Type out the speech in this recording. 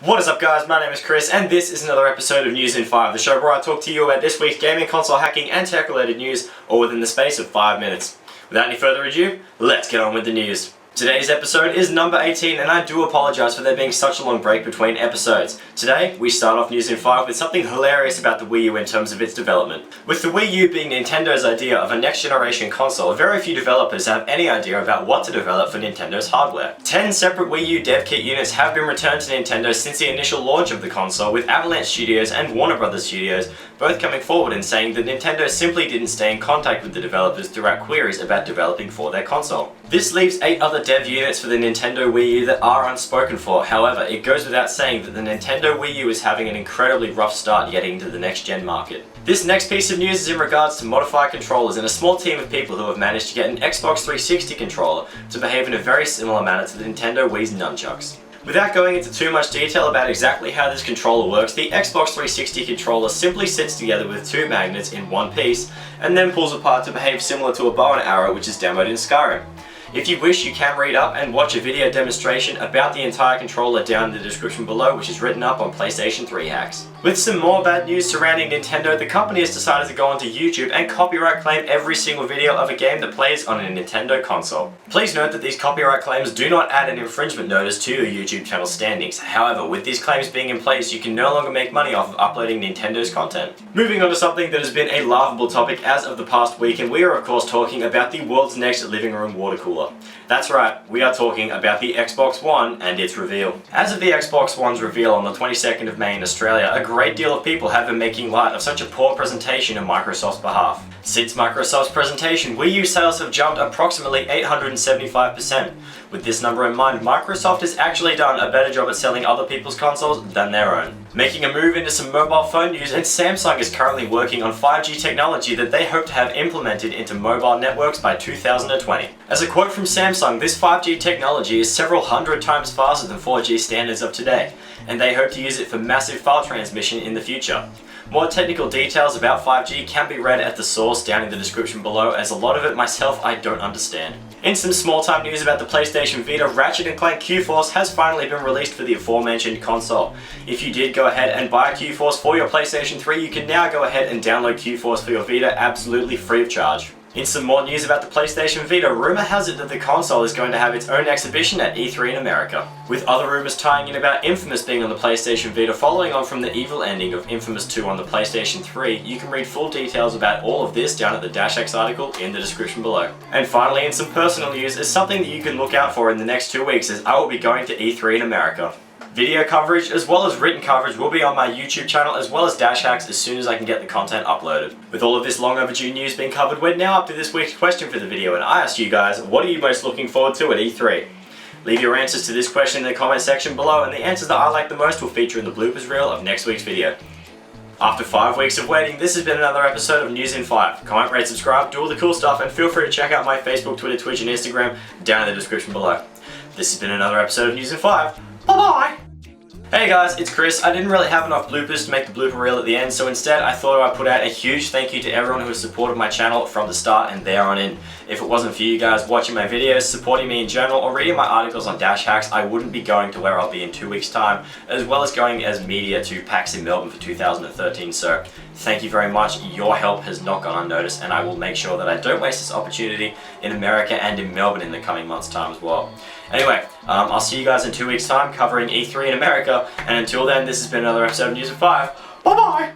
What is up guys, my name is Chris and this is another episode of News in 5, the show where I talk to you about this week's gaming, console hacking and tech related news all within the space of 5 minutes. Without any further ado, let's get on with the news. Today's episode is number 18 and I do apologise for there being such a long break between episodes. Today, we start off News in 5 with something hilarious about the Wii U in terms of its development. With the Wii U being Nintendo's idea of a next generation console, very few developers have any idea about what to develop for Nintendo's hardware. 10 separate Wii U dev kit units have been returned to Nintendo since the initial launch of the console, with Avalanche Studios and Warner Bros. Studios both coming forward and saying that Nintendo simply didn't stay in contact with the developers throughout queries about developing for their console. This leaves 8 other dev units for the Nintendo Wii U that are unspoken for. However, it goes without saying that the Nintendo Wii U is having an incredibly rough start getting into the next gen market. This next piece of news is in regards to modified controllers and a small team of people who have managed to get an Xbox 360 controller to behave in a very similar manner to the Nintendo Wii's nunchucks. Without going into too much detail about exactly how this controller works, the Xbox 360 controller simply sits together with 2 magnets in one piece and then pulls apart to behave similar to a bow and arrow which is demoed in Skyrim. If you wish, you can read up and watch a video demonstration about the entire controller down in the description below, which is written up on PlayStation 3 hacks. With some more bad news surrounding Nintendo, the company has decided to go onto YouTube and copyright claim every single video of a game that plays on a Nintendo console. Please note that these copyright claims do not add an infringement notice to your YouTube channel standings. However, with these claims being in place, you can no longer make money off of uploading Nintendo's content. Moving on to something that has been a laughable topic as of the past week, and we are of course talking about the world's next living room water cooler. That's right, we are talking about the Xbox One and its reveal. As of the Xbox One's reveal on the 22nd of May in Australia, a great deal of people have been making light of such a poor presentation on Microsoft's behalf. Since Microsoft's presentation, Wii U sales have jumped approximately 875%. With this number in mind, Microsoft has actually done a better job at selling other people's consoles than their own. Making a move into some mobile phone news, and Samsung is currently working on 5G technology that they hope to have implemented into mobile networks by 2020. As a quote from Samsung, this 5G technology is several hundred times faster than 4G standards of today, and they hope to use it for massive file transmission in the future. More technical details about 5G can be read at the source down in the description below, as a lot of it myself I don't understand. In some small time news about the PlayStation Vita, Ratchet & Clank Q-Force has finally been released for the aforementioned console. If you did go ahead and buy Q-Force for your PlayStation 3, you can now go ahead and download Q-Force for your Vita absolutely free of charge. In some more news about the PlayStation Vita, rumour has it that the console is going to have its own exhibition at E3 in America. With other rumours tying in about Infamous being on the PlayStation Vita following on from the evil ending of Infamous 2 on the PlayStation 3, you can read full details about all of this down at the Dash-X article in the description below. And finally, in some personal news, is something that you can look out for in the next 2 weeks, as I will be going to E3 in America. Video coverage as well as written coverage will be on my YouTube channel, as well as Dash Hacks, as soon as I can get the content uploaded. With all of this long overdue news being covered, we're now up to this week's question for the video, and I asked you guys, what are you most looking forward to at E3? Leave your answers to this question in the comment section below, and the answers that I like the most will feature in the bloopers reel of next week's video. After 5 weeks of waiting, this has been another episode of News in 5. Comment, rate, subscribe, do all the cool stuff, and feel free to check out my Facebook, Twitter, Twitch, and Instagram down in the description below. This has been another episode of News in 5. Bye-bye! Hey guys, it's Chris. I didn't really have enough bloopers to make the blooper reel at the end, so instead I thought I'd put out a huge thank you to everyone who has supported my channel from the start and there on in. If it wasn't for you guys watching my videos, supporting me in general, or reading my articles on Dash Hacks, I wouldn't be going to where I'll be in 2 weeks' time, as well as going as media to PAX in Melbourne for 2013, so thank you very much. Your help has not gone unnoticed, and I will make sure that I don't waste this opportunity in America and in Melbourne in the coming months' time as well. Anyway, I'll see you guys in 2 weeks' time covering E3 in America, and until then, this has been another episode of News in 5. Bye-bye!